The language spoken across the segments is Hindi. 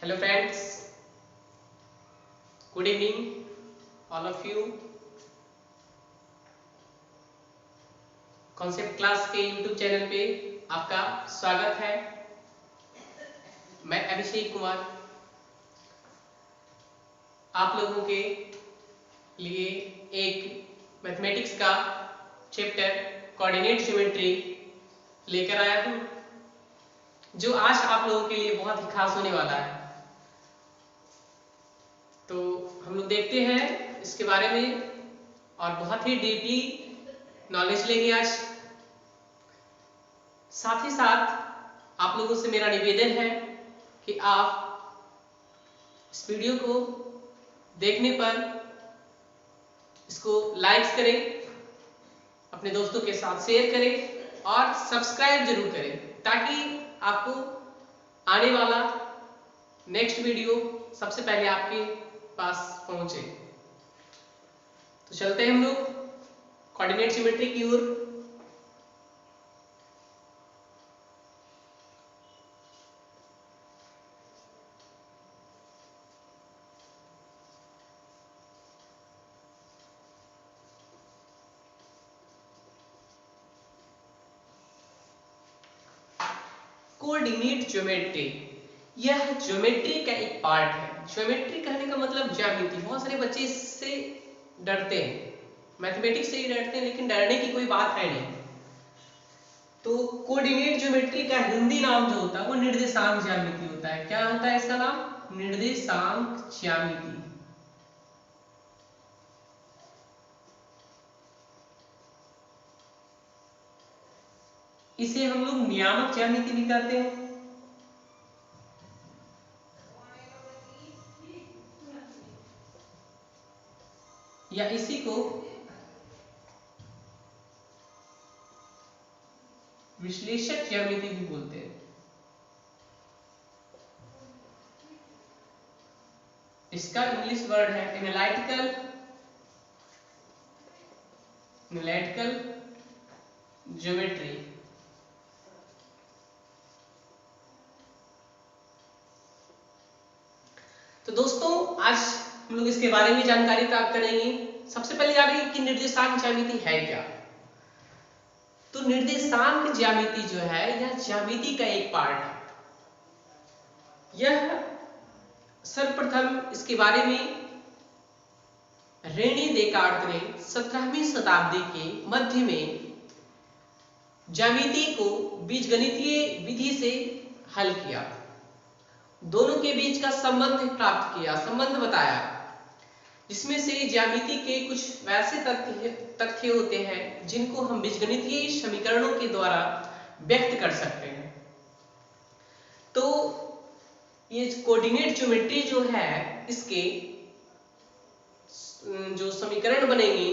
Hello friends, good evening all of you। Concept class के यूट्यूब चैनल पे आपका स्वागत है। मैं अभिषेक कुमार आप लोगों के लिए एक मैथमेटिक्स का चैप्टर कोऑर्डिनेट ज्योमेट्री लेकर आया हूँ, जो आज आप लोगों के लिए बहुत ही खास होने वाला है। तो हम लोग देखते हैं इसके बारे में और बहुत ही डीपली नॉलेज लेंगे आज। साथ ही साथ आप लोगों से मेरा निवेदन है कि आप इस वीडियो को देखने पर इसको लाइक करें, अपने दोस्तों के साथ शेयर करें और सब्सक्राइब जरूर करें, ताकि आपको आने वाला नेक्स्ट वीडियो सबसे पहले आपके पास पहुंचे। तो चलते हैं हम लोग कोऑर्डिनेट ज्योमेट्री की ओर। कोऑर्डिनेट ज्योमेट्री यह ज्योमेट्री का एक पार्ट है। ज्योमेट्री कहने का मतलब ज्यामिति। बहुत सारे बच्चे इससे डरते हैं, मैथमेटिक्स से ही डरते हैं, लेकिन डरने की कोई बात है नहीं। तो कोऑर्डिनेट ज्योमेट्री का हिंदी नाम जो होता है वो निर्देशांक ज्यामिति होता है। क्या होता है इसका नाम? निर्देशांक ज्यामिति। इसे हम लोग नियामक ज्यामिति भी कहते हैं। या इसी को विश्लेषक ज्यामिति भी बोलते हैं। इसका इंग्लिश वर्ड है एनालिटिकल ज्योमेट्री। तो दोस्तों आज हम लोग इसके बारे में जानकारी प्राप्त करेंगे। सबसे पहले जानेंगे कि निर्देशांक ज्यामिति है क्या। तो निर्देशांक ज्यामिति जो है यह ज्यामिति का एक पार्ट है। यह सर्वप्रथम इसके बारे में रेने देकार्त ने 17वीं शताब्दी के मध्य में ज्यामिति को बीजगणितीय विधि से हल किया। दोनों के बीच का संबंध प्राप्त किया, संबंध बताया, जिसमें से ज्यामिति के कुछ वैसे तथ्य होते हैं जिनको हम बीजगणितीय समीकरणों के द्वारा व्यक्त कर सकते हैं। तो ये कोऑर्डिनेट ज्योमेट्री जो है, इसके जो समीकरण बनेंगे,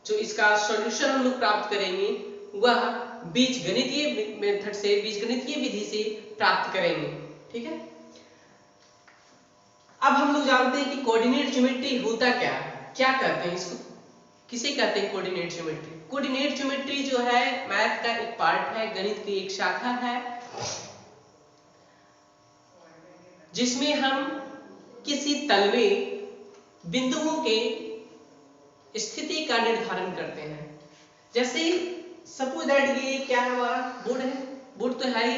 जो इसका सॉल्यूशन हम लोग प्राप्त करेंगे, वह बीजगणितीय मेथड से, बीजगणितीय विधि से प्राप्त करेंगे। ठीक है। अब हम लोग जानते हैं कि कोऑर्डिनेट ज्योमेट्री होता क्या है, क्या कहते हैं इसको, किसे कहते हैं कोऑर्डिनेट ज्योमेट्री। कोऑर्डिनेट ज्योमेट्री जो है मैथ का एक पार्ट है, गणित की एक शाखा है, जिसमें हम किसी तल में बिंदुओं के स्थिति का निर्धारण करते हैं। जैसे सपोज दैट ये क्या है, हमारा बोर्ड है, बोर्ड तो है ही,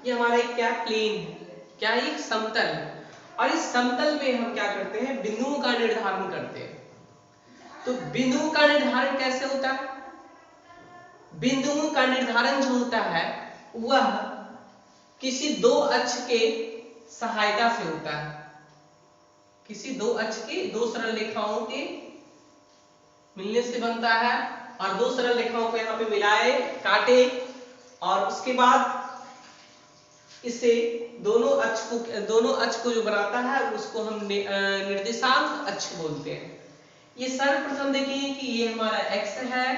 ये हमारा एक क्या प्लेन है, क्या एक समतल है, और इस समतल में हम क्या करते हैं, बिंदुओं का निर्धारण करते हैं। तो बिंदुओं का निर्धारण कैसे होता है? बिंदुओं का निर्धारण जो होता है वह किसी दो अक्ष के सहायता से होता है। किसी दो अक्ष के, दो सरल रेखाओं के मिलने से बनता है, और दो सरल रेखाओं को यहाँ पे मिलाए, काटे, और उसके बाद इसे दोनों अक्ष को जो बनाता है उसको हम निर्देशांक अक्ष बोलते हैं। ये सर्वप्रथम देखिए कि ये हमारा x है,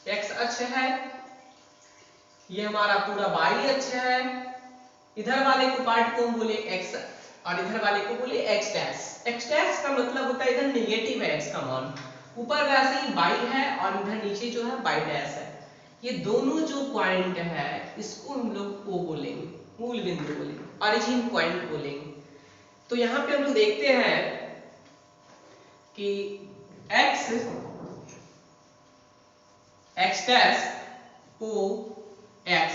x अक्ष है, ये हमारा पूरा y अक्ष है। इधर वाले को पार्ट को हम बोले x और इधर वाले को बोले x डैश। x डैश का मतलब होता है इधर नेगेटिव है x का मान, ऊपर वैसे ही y है और इधर नीचे जो है y डैश है। ये दोनों जो पॉइंट है इसको हम लोग O बोलेंगे, मूल बिंदु बोलेंगे, ऑरिजिन पॉइंट बोलेंगे। तो यहाँ पे हम लोग देखते हैं कि x dash o x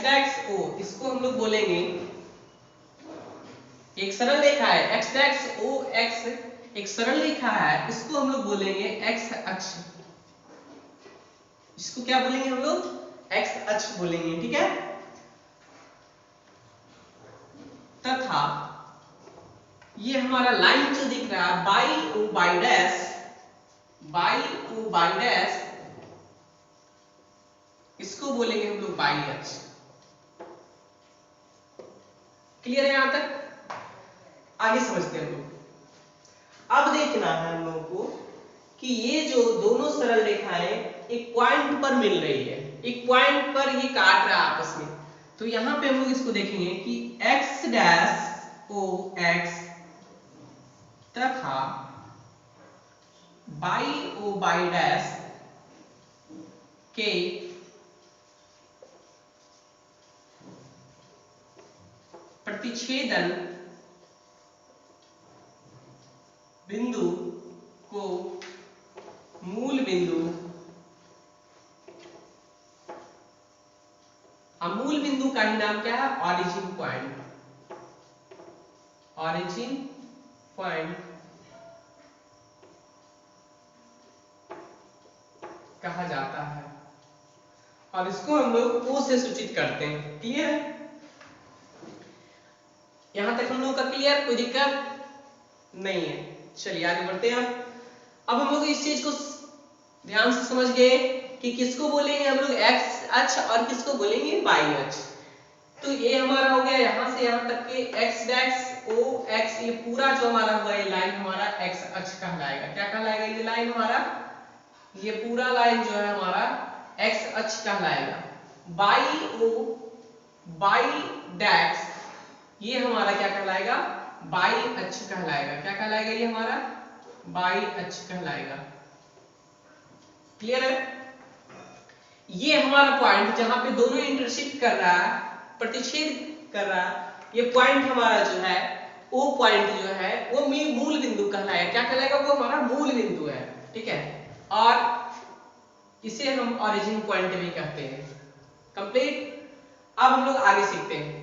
dash o, इसको हम लोग बोलेंगे, एक सरल रेखा है x डैश o x, एक सरल रेखा है, इसको हम लोग बोलेंगे x अक्ष। इसको क्या बोलेंगे हम लोग? x अक्ष बोलेंगे, ठीक है। तथा ये हमारा लाइन जो दिख रहा है बाई ओ बाई डैश, इसको बोलेंगे हम लोग बाई अक्ष। क्लियर है यहां तक? आगे समझते हैं हम लोग। अब देखना है हम लोगों को कि ये जो दोनों सरल रेखाएं एक पॉइंट पर मिल रही है, एक पॉइंट पर ये काट रहा है आपस में। तो यहां पे हम लोग इसको देखेंगे कि x डैश o x तथा बाई o बाई डैश के प्रतिच्छेदन बिंदु को मूल बिंदु, मूल बिंदु का ही नाम क्या है? ऑरिजिन पॉइंट, ऑरिजिन पॉइंट कहा जाता है, और इसको हम लोग O से सूचित करते हैं। क्लियर है? यहां तक हम लोग का क्लियर? कोई दिक्कत नहीं है। चलिए आगे बढ़ते हैं। अब हम लोग इस चीज को ध्यान से समझ गए कि किसको बोलेंगे हम लोग x अक्ष और किसको बोलेंगे y अक्ष। तो ये हमारा हो गया यहां से यहां तक के x डैश o x, ये पूरा जो हमारा हुआ ये लाइन हमारा x अक्ष कहलाएगा। क्या कहलाएगा ये लाइन हमारा? ये पूरा लाइन जो है हमारा x अक्ष कहलाएगा। बाई o बाई डैश, ये हमारा क्या कहलाएगा? बाई अक्ष कहलाएगा। क्या कहलाएगा ये हमारा? बाई अक्ष कहलाएगा। क्लियर है? ये हमारा पॉइंट जहां पे दोनों इंटरसेक्ट कर रहा है, प्रतिच्छेद कर रहा है, ये पॉइंट हमारा जो है वो पॉइंट जो है वो मूल बिंदु कहलाएगा। क्या कहलाएगा? वो हमारा मूल बिंदु है, ठीक है। और इसे हम ऑरिजिन पॉइंट भी कहते हैं। कंप्लीट। अब हम लोग आगे सीखते हैं।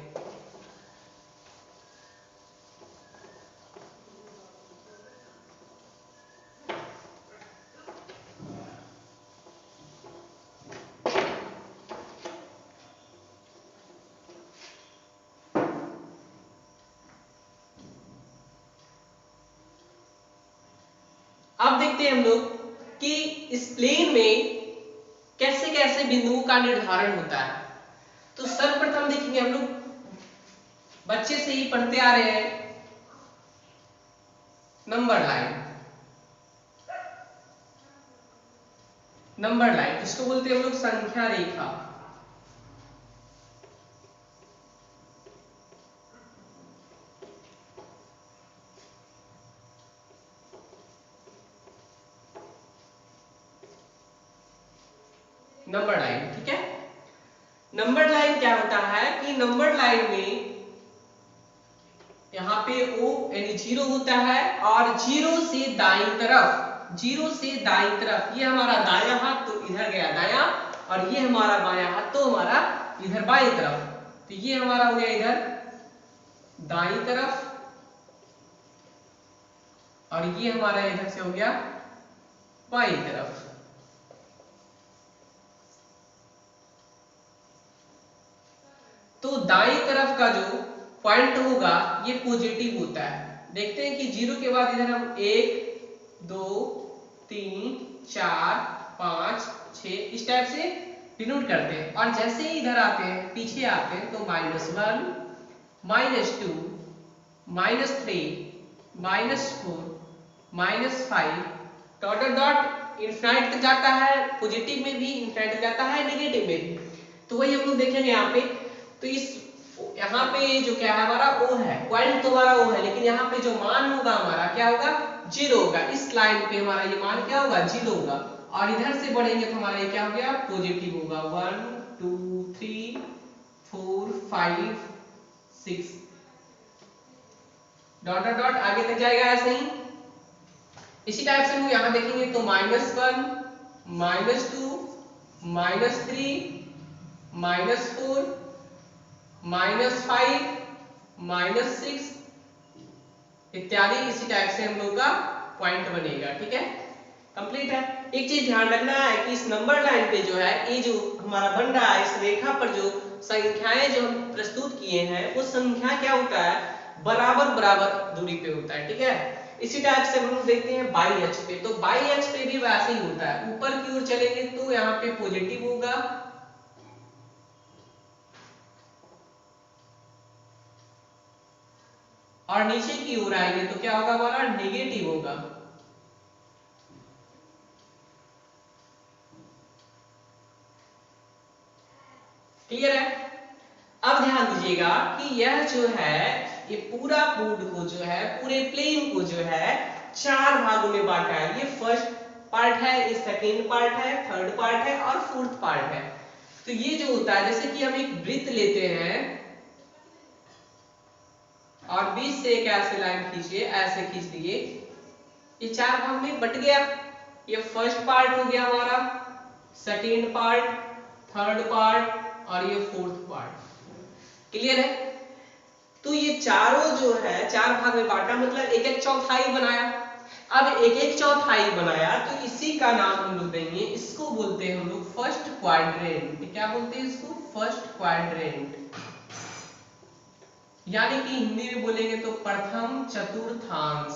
अब देखते हैं हम लोग कि इस प्लेन में कैसे कैसे बिंदुओं का निर्धारण होता है। तो सर्वप्रथम देखेंगे हम लोग, बच्चे से ही पढ़ते आ रहे हैं, नंबर लाइन। नंबर लाइन इसको बोलते हैं हम लोग संख्या रेखा। नंबर लाइन, ठीक है। नंबर लाइन क्या होता है कि नंबर लाइन में यहाँ पे O यानी 0 होता है, और 0 से दाईं तरफ, 0 से दाईं तरफ, ये हमारा दायां हाथ तो इधर गया दायां, और ये हमारा बायां हाथ तो हमारा इधर बाईं तरफ। तो ये हमारा हो गया इधर दाईं तरफ, और ये हमारा इधर से हो गया बाईं तरफ। तो दाईं तरफ का जो पॉइंट होगा ये पॉजिटिव होता है। देखते हैं कि 0 के बाद इधर हम 1 2 3 4 5 6 इस टाइप से डिनोट करते हैं, और जैसे ही इधर आते हैं, पीछे आते हैं, तो -1 -2 -3 -4 -5 डॉट डॉट डॉट इनफाइनाइट तक जाता है। पॉजिटिव में भी इनफाइनाइट तक जाता है, नेगेटिव में भी। तो वही हम लोग देखेंगे यहाँ पे। तो इस यहाँ पे जो क्या है हमारा O है, पॉइंट तो हमारा O है, लेकिन यहाँ पे जो मान होगा हमारा क्या होगा? 0 होगा। इस लाइन पे हमारा ये मान क्या होगा? 0 होगा। और इधर से बढ़ेंगे तो हमारा ये क्या हो गया? पॉजिटिव होगा। 1 2 3 4 5 6 डॉट डॉट डॉट आगे तक जाएगा ऐसे ही। इसी टाइप से हम यहां देखेंगे तो -1 -2 -3 -4 -5 -6 इत्यादि इसी टाइप से हम लोग का पॉइंट बनेगा। ठीक है, कंप्लीट है। एक चीज ध्यान रखना है कि इस नंबर लाइन पे जो है ये जो हमारा बन रहा है, इस रेखा पर जो संख्याएं जो हम प्रस्तुत किए हैं वो संख्या क्या होता है, बराबर बराबर दूरी पे होता है। ठीक है, इसी टाइप से हम लोग देखते हैं बाई अक्ष पे, तो बाई अक्ष पे भी वैसे ही होता है। ऊपर की ओर चलेंगे तो यहाँ पे पॉजिटिव होगा और नीचे की ओर आएंगे तो क्या होगा, हमारा नेगेटिव होगा। क्लियर है? अब ध्यान दीजिएगा कि यह जो है ये पूरा बोर्ड को जो है, पूरे प्लेन को जो है 4 भागों में बांटा है। ये फर्स्ट पार्ट है, ये सेकेंड पार्ट है, थर्ड पार्ट है और फोर्थ पार्ट है। तो ये जो होता है, जैसे कि हम एक वृत्त लेते हैं और बीच से एक ऐसे लाइन खींचिए, ऐसे खींच दिए, ये 4 भाग में बट गया। ये फर्स्ट पार्ट हो गया हमारा, सेकेंड पार्ट, थर्ड पार्ट और ये फोर्थ पार्ट। क्लियर है? तो ये चारों जो है 4 भाग में बांटा, मतलब एक एक चौथाई बनाया। अब एक एक चौथाई बनाया तो इसी का नाम हम लोग देंगे, इसको बोलते हैं हम लोग फर्स्ट क्वाड्रेंट। क्या बोलते हैं इसको? फर्स्ट क्वाड्रेंट, यानी कि हिंदी में बोलेंगे तो प्रथम चतुर्थांश।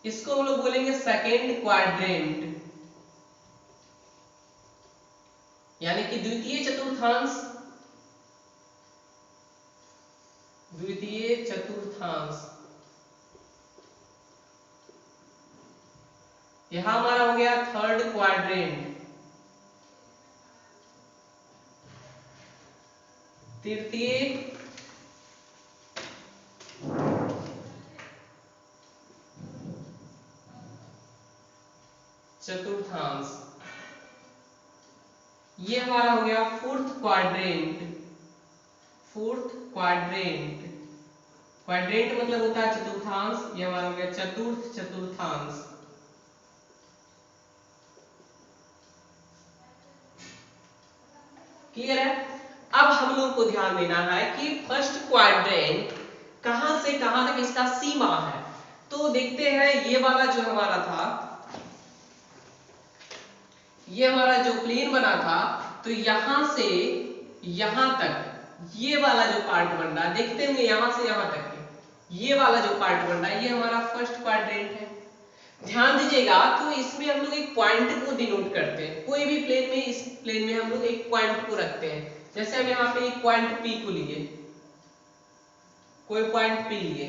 इसको हम लोग बोलेंगे सेकेंड क्वाड्रेंट, यानी कि द्वितीय चतुर्थांश। द्वितीय चतुर्थांश यहां हमारा हो गया थर्ड क्वाड्रेंट। तृतीय चतुर्थांश, ये हमारा हो गया fourth quadrant. Fourth quadrant, quadrant मतलब होता है चतुर्थांश, ये हमारा हो गया चतुर्थ चतुर्थांश। क्लियर है? अब हम लोग को ध्यान देना है कि फर्स्ट क्वाड्रेंट कहां से कहां तक इसका सीमा है। तो देखते हैं, ये वाला जो हमारा था, ये हमारा जो प्लेन बना था, तो यहां से यहां तक ये वाला जो पार्ट बन रहा है, देखते होंगे यहां से यहां तक ये वाला जो पार्ट बन रहा है, ये हमारा फर्स्ट क्वाड्रेंट है। ध्यान दीजिएगा, तो इसमें हम लोग एक पॉइंट को डिनोट करते हैं। कोई भी प्लेन में, इस प्लेन में हम लोग एक पॉइंट को रखते हैं। जैसे हम यहाँ पे एक पॉइंट P को लिए, कोई पॉइंट P लिए,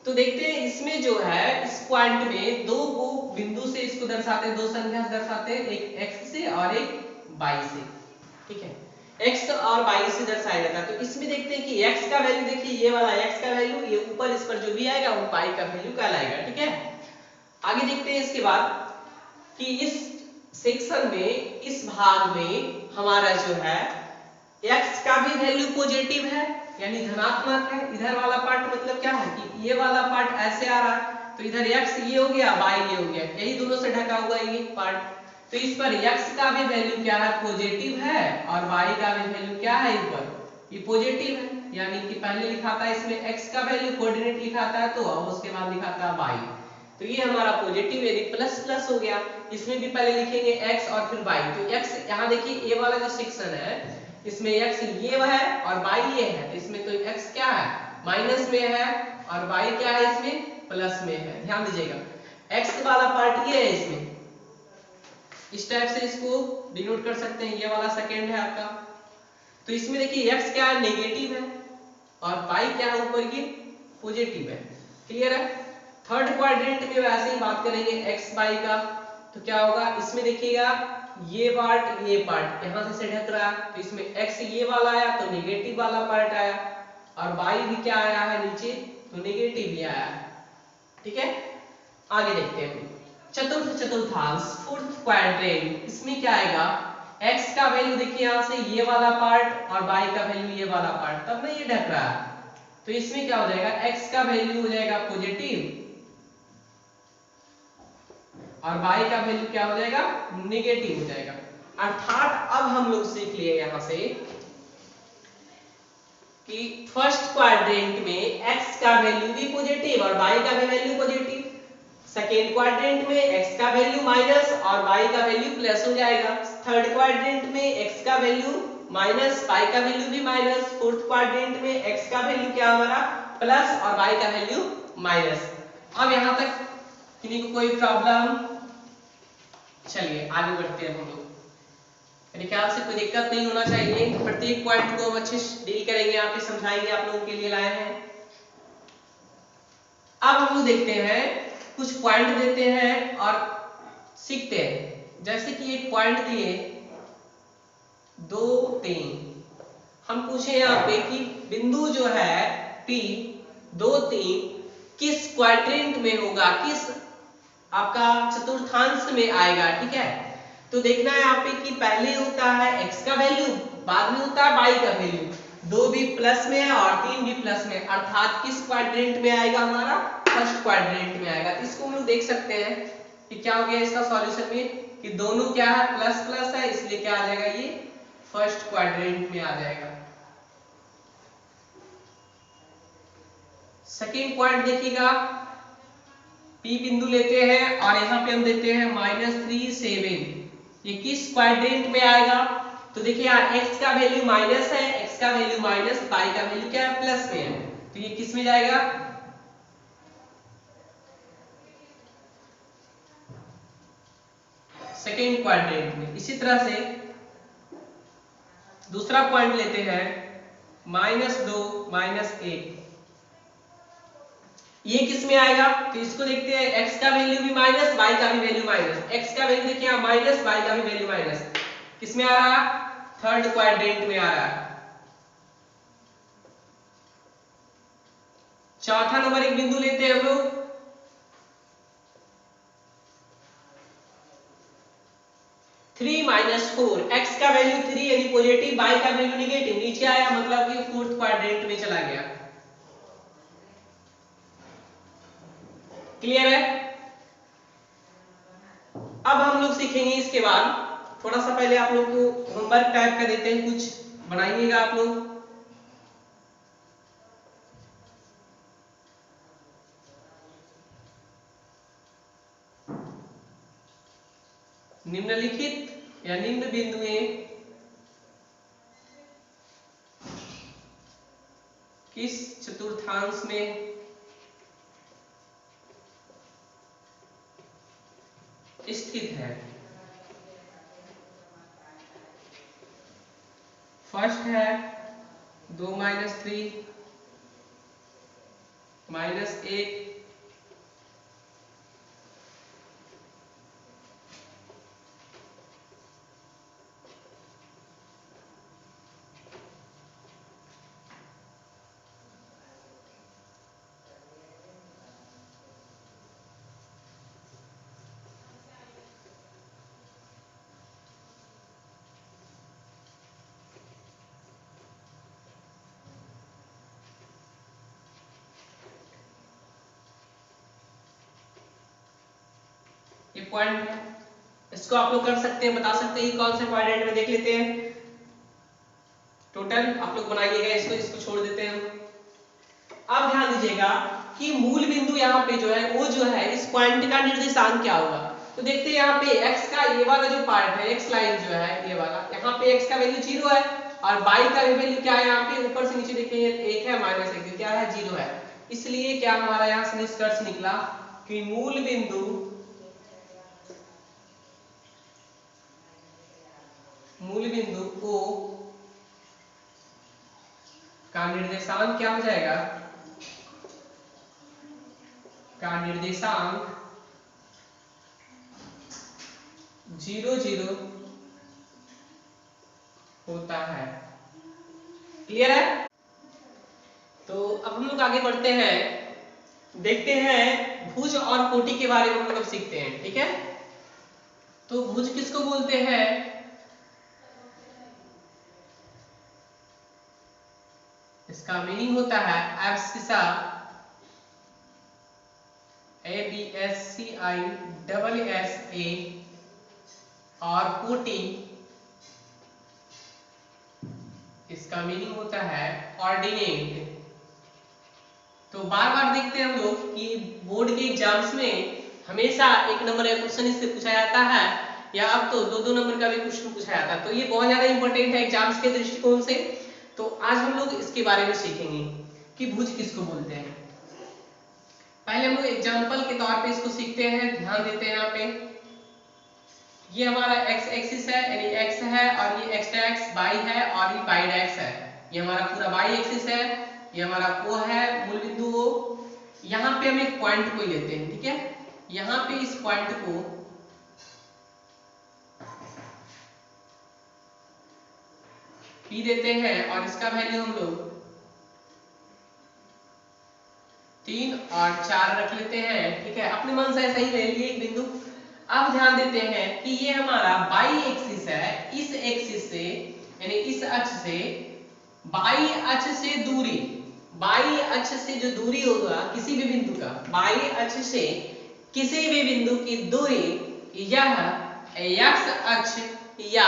तो देखते हैं इसमें जो है, इस पॉइंट में दो को बिंदु से इसको दर्शाते हैं, दो संख्या से दर्शाते हैं, एक x से और एक y से। ठीक है, x और y से दर्शाया जाता है। तो इसमें देखते हैं कि x का वैल्यू, देखिए ये वाला x का वैल्यू, ये ऊपर इस पर जो भी आएगा वो y का वैल्यू कहलाएगा। ठीक है, आगे देखते हैं इसके बाद कि इस सेक्शन में, इस भाग में हमारा जो है x का भी वैल्यू पॉजिटिव है, यानी धनात्मक है। इधर वाला पार्ट मतलब क्या है कि ये वाला पार्ट ऐसे आ रहा है, तो इधर x ये हो गया, y ये हो गया, यही दोनों से ढका हुआ ये पार्ट। तो इस पर x का भी वैल्यू क्या है, पॉजिटिव है, और y का भी वैल्यू क्या है, ऊपर ये पॉजिटिव है। यानी कि पहले लिखा था इसमें x का वैल्यू कोऑर्डिनेट लिखा था, तो उसके बाद लिखा था y। तो ये हमारा पॉजिटिव, यानी प्लस प्लस हो गया। इसमें भी पहले लिखेंगे x और फिर y। तो x यहाँ देखिए, ये वाला जो सेक्शन है, इसमें x ये है और y ये है, तो इसमें तो x क्या है, माइनस में है, और y क्या है, इसमें प्लस में है। ध्यान दीजिएगा, x वाला पार्ट ये है, इसमें इस टाइप से इसको डिनोट कर सकते हैं। ये वाला सेकंड है आपका, तो इसमें देखिए x क्या है, नेगेटिव है, और y क्या है, ऊपर ये पॉजिटिव है। क्लियर है? थर्ड क्वाड्रेंट में वैसे ही बात करेंगे x y का, तो क्या होगा, इसमें देखिएगा ये पार्ट यहां से ढक रहा है, तो इसमें x ये वाला आया तो नेगेटिव वाला पार्ट आया, और y भी क्या आया है नीचे, तो नेगेटिव भी आया है। ठीक है, आगे देखते हैं चतुर्थ चतुर्थांश, फोर्थ क्वाड्रेंट। इसमें क्या आएगा, x का वैल्यू देखिए यहां से ये वाला पार्ट और y का वैल्यू ये वाला पार्ट, तब ना ये ढक रहा है। तो इसमें क्या हो जाएगा, x का वैल्यू हो जाएगा पॉजिटिव और y का वैल्यू क्या हो जाएगा, नेगेटिव हो जाएगा। अर्थात अब हम लोग सीख लिए यहां से कि फर्स्ट क्वाड्रेंट में x का वैल्यू भी पॉजिटिव और y का भी वैल्यू पॉजिटिव, सेकेंड क्वाड्रेंट में x का वैल्यू माइनस और y का वैल्यू प्लस हो जाएगा, थर्ड क्वाड्रेंट में x का वैल्यू माइनस y का वैल्यू भी माइनस, फोर्थ क्वाड्रेंट में x का वैल्यू क्या हमारा प्लस और y का वैल्यू माइनस। अब यहां तक किसी को कोई प्रॉब्लम? चलिए आगे बढ़ते हैं हम लोग। मेरे ख्याल से कोई दिक्कत नहीं होना चाहिए, प्रत्येक पॉइंट को हम अच्छे से डील करेंगे, यहाँ पे समझाएंगे, आप लोगों के लिए लाए हैं। अब हम लोग देखते हैं, कुछ पॉइंट देते हैं और सीखते हैं। जैसे कि एक पॉइंट दिए 2 3, हम पूछे यहाँ पे कि बिंदु जो है P 2 3 किस क्वाड्रेंट में होगा, किस आपका चतुर्थांश में आएगा, ठीक है। तो देखना है यहाँ पे कि पहले होता है x का वैल्यू, बाद में होता है y का वैल्यू, 2 भी प्लस में है और 3 भी प्लस में, अर्थात किस क्वाड्रेंट में आएगा, हमारा फर्स्ट क्वाड्रेंट में आएगा। इसको हम लोग देख सकते हैं कि क्या हो गया इसका सॉल्यूशन में कि दोनों क्या है प्लस प्लस है, इसलिए क्या आ जाएगा, ये फर्स्ट क्वाड्रेंट में आ जाएगा। सेकेंड पॉइंट देखिएगा, P बिंदु लेते हैं और यहाँ पे हम देते हैं -3 7, ये किस क्वाड्रेंट में आएगा। तो देखिए यहाँ x का वैल्यू माइनस है, x का वैल्यू माइनस, y का वैल्यू क्या है प्लस में है, तो ये किस में जाएगा, सेकेंड क्वाड्रेंट में। इसी तरह से दूसरा पॉइंट लेते हैं -2 -1, ये किस में आएगा, तो इसको देखते हैं, x का वैल्यू भी माइनस, y का भी वैल्यू माइनस, x का वैल्यू देखिए माइनस, y का भी वैल्यू माइनस, किस में आ रहा है, थर्ड क्वाड्रेंट में आ रहा है। चौथा नंबर एक बिंदु लेते हैं हम लोग, थ्री माइनस 4, x का वैल्यू 3 यानी पॉजिटिव, y का वैल्यू नेगेटिव, नीचे आया मतलब कि फोर्थ क्वाड्रेंट में चला गया। क्लियर है। अब हम लोग सीखेंगे इसके बाद, थोड़ा सा पहले आप लोग को होमवर्क टाइप का देते हैं, कुछ बनाइएगा आप लोग। निम्नलिखित या निम्न बिंदुएं किस चतुर्थांश में स्थित है। फर्स्ट है 2 -3 -1, ये पॉइंट है, इसको आप लोग कर सकते हैं, बता सकते हैं कौन से क्वाड्रेंट में, देख लेते हैं टोटल आप लोग बनाइएगा, इसको छोड़ देते हैं हम। अब ध्यान दीजिएगा कि मूल बिंदु यहाँ पे जो है वो जो है इस पॉइंट का निर्देशांक क्या होगा। तो देखते हैं यहाँ पे x का ये वाला जो पार्ट है, x लाइन जो है ये वाला, यहाँ पे x का वैल्यू 0 है और y का वैल्यू क्या है, यहाँ पे ऊपर से नीचे देखेंगे 1 है -1, क्या है 0 है, इसलिए क्या हमारा यहाँ से निष्कर्ष निकला कि मूल बिंदु O का निर्देशांक क्या हो जाएगा, का निर्देशांक 0 0 होता है। क्लियर है। तो अब हम लोग आगे बढ़ते हैं, देखते हैं भुज और कोटि के बारे में हम लोग सीखते हैं, ठीक है। तो भुज किसको बोलते हैं, इसका मीनिंग होता है एब्सिसा, ABSCISSA, और कोटि, इसका मीनिंग होता है ऑर्डिनेट। तो बार बार देखते हैं हम लोग कि बोर्ड के एग्जाम्स में हमेशा 1 नंबर का क्वेश्चन इससे पूछा जाता है, या अब तो 2-2 नंबर का भी क्वेश्चन पूछा जाता है। तो ये बहुत ज्यादा इंपॉर्टेंट है एग्जाम्स के दृष्टिकोण से। तो आज हम लोग इसके बारे में सीखेंगे कि भुज किसको बोलते हैं। पहले हम लोग एग्जाम्पल के तौर पे इसको सीखते हैं, ध्यान देते हैं। यहाँ पे ये हमारा x एक्सिस है, यानी x है, और ये x y है, और ये y है। ये हमारा पूरा y एक्सिस है, ये हमारा O है, मूल बिंदु O। यहाँ पे हम एक पॉइंट को लेते हैं, ठीक है। यहाँ पे इस पॉइंट को P देते हैं, और इसका वैल्यू हम लोग 3 और 4 रख लेते हैं, ठीक है। अपने मन से ऐसा ही ले लिए एक बिंदु। अब ध्यान देते हैं कि ये हमारा y एक्सिस है, इस एक्सिस से यानी इस अक्ष से y अक्ष से दूरी, y अक्ष से जो दूरी होगा किसी भी बिंदु का, y अक्ष से किसी भी बिंदु की दूरी, यह x अक्ष या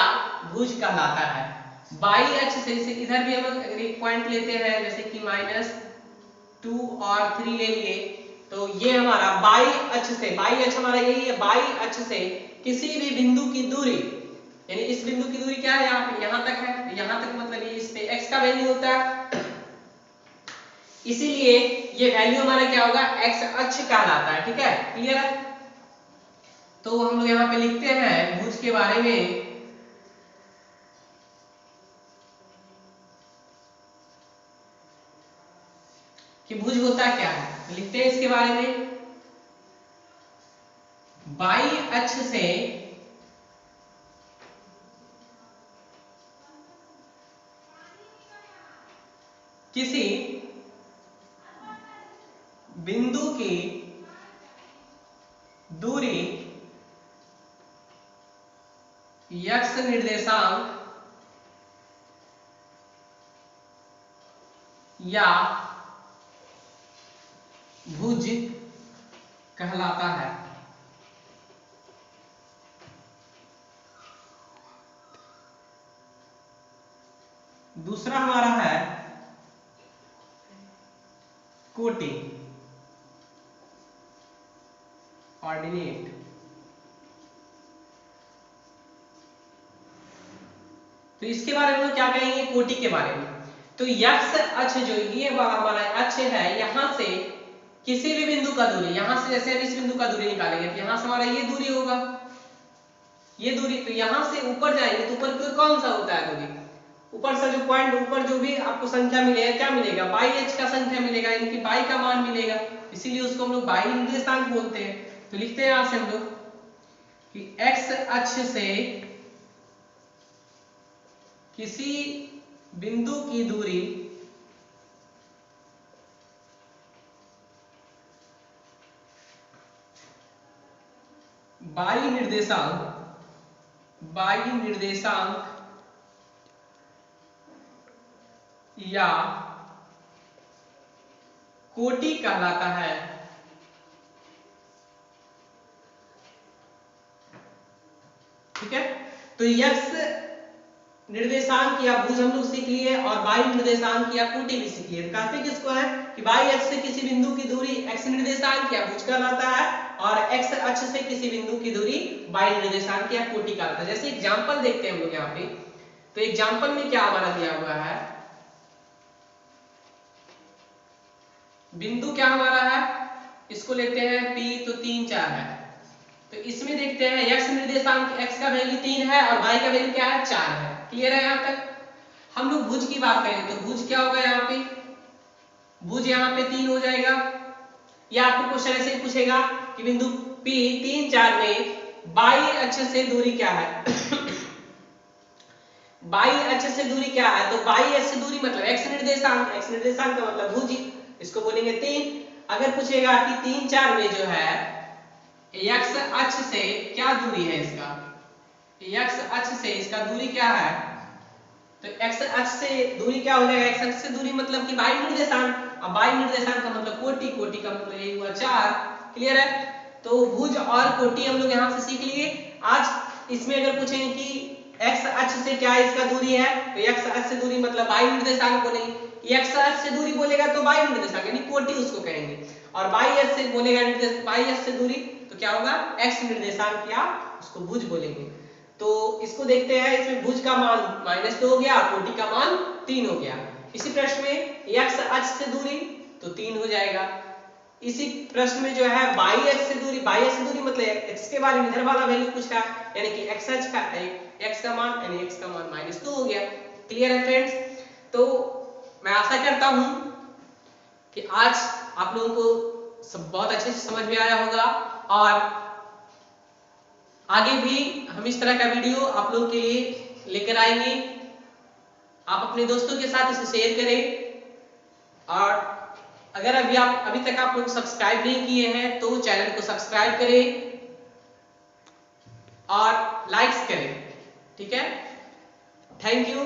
भुज कहलाता है। y अक्ष से इधर भी हम अगर एक पॉइंट लेते हैं, जैसे कि -2 और 3 ले लिए, तो ये हमारा y अक्ष से, y अक्ष हमारा यही है, y अक्ष से किसी भी बिंदु की दूरी, यानी इस बिंदु की दूरी क्या है, यहाँ तक है, यहाँ तक मतलब ये इस पे x का वैल्यू होता है, इसीलिए ये वैल्यू हमारा क्या होगा, x अक्ष कहलाता है, ठीक है। क्लियर है। तो हम लोग यहाँ पे लिखते हैं भुज के बारे में कि भुज होता क्या है। लिखते हैं इसके बारे में, y अक्ष से किसी बिंदु की दूरी x निर्देशांक या भुज कहलाता है। दूसरा हमारा है कोटि, ऑर्डिनेट। तो इसके बारे में हम क्या कहेंगे, कोटि के बारे में। तो x अक्ष जो ये हमारा अक्ष है, यहां से किसी भी बिंदु का दूरी, यहां से जैसे हम इस बिंदु का दूरी निकालेंगे, तो यहां से हमारा ये दूरी होगा, ये दूरी। तो यहां से ऊपर जाएंगे तो ऊपर कौन सा होता है दूरी, ऊपर से जो पॉइंट, ऊपर जो भी आपको संख्या मिलेगा, क्या मिलेगा, y अक्ष का संख्या मिलेगा, यानी कि y का मान मिलेगा, इसीलिए उसको हम लोग y निर्देशांक बोलते हैं। तो लिखते हैं यहां से हम लोग कि x अक्ष से किसी बिंदु की दूरी y निर्देशांक या कोटि कहलाता है। ठीक है। तो x निर्देशांक या भुज हम लोग सीख लिए, और y निर्देशांक या कोटि भी सीख लिए। कहते किसको है कि y अक्ष से किसी बिंदु की दूरी x निर्देशांक या भुज कहलाता है, और x अक्ष से किसी बिंदु की दूरी y निर्देशांक या कोटि कहलाता है। जैसे एग्जांपल देखते हैं हम लोग यहाँ पे, तो एग्जांपल में क्या हमारा दिया हुआ है, बिंदु क्या हमारा है, इसको लेते हैं P, तो 3, 4 है। तो इसमें देखते हैं x निर्देशांक, x का वैल्यू 3 है और y का वैल्यू क्या है, 4 है। क्लियर है। यहाँ तक हम लोग भुज की बात करें तो भुज क्या होगा, यहाँ पे भुज यहाँ पे 3 हो जाएगा, या आपको क्वेश्चन ऐसे ही पूछेगा कि बिंदु P 3, 4 में y अक्ष से दूरी क्या है y अक्ष से दूरी क्या है, तो y अक्ष से दूरी मतलब x निर्देशांक, x निर्देशांक का मतलब भुज, इसको बोलेंगे 3। अगर पूछेगा कि 3, 4 में जो है x अक्ष से क्या दूरी है, इसका x अक्ष से इसका दूरी क्या है, तो x अक्ष से दूरी क्या हो जाएगा, x अक्ष से दूरी मतलब कि वायु निर्देशांक, अब वायु निर्देशांक का मतलब कोटि, कोटि का मतलब यही हुआ 4। क्लियर है? तो भुज और कोटि हम लोग यहाँ से सीख लिए। आज इसमें अगर पूछें कि x अक्ष से क्या इसका दूरी है, तो x अक्ष से दूरी मतलब वायु निर्देशांक बोलेंगे, x अक्ष से दूरी बोलेगा तो वायु निर्देशांक यानी कोटि उसको कहेंगे, और y अक्ष से बोलेगा y अक्ष से दूरी तो क्या होगा, x निर्देशांक या उसको भुज बोलेंगे। तो इसको देखते हैं, इसमें भुज का मान -2 हो गया, कोटि का मान 3 हो गया। इसी प्रश्न में x अक्ष से दूरी तो 3 हो जाएगा। इसी प्रश्न में जो है y अक्ष से दूरी, y अक्ष से दूरी मतलब x के बारे में इधर वाला वैल्यू पूछ रहा है, यानी कि x अक्ष का x का मान यानी x का मान -2 हो गया। क्लियर है फ्रेंड्स? तो मैं आशा करता हूं कि आज आप लोगों को सब बहुत अच्छे से समझ में आया होगा, और आगे भी हम इस तरह का वीडियो आप लोगों के लिए लेकर आएंगे। आप अपने दोस्तों के साथ इसे शेयर करें, और अगर अभी तक आप लोग सब्सक्राइब नहीं किए हैं तो चैनल को सब्सक्राइब करें और लाइक्स करें। ठीक है? Thank you.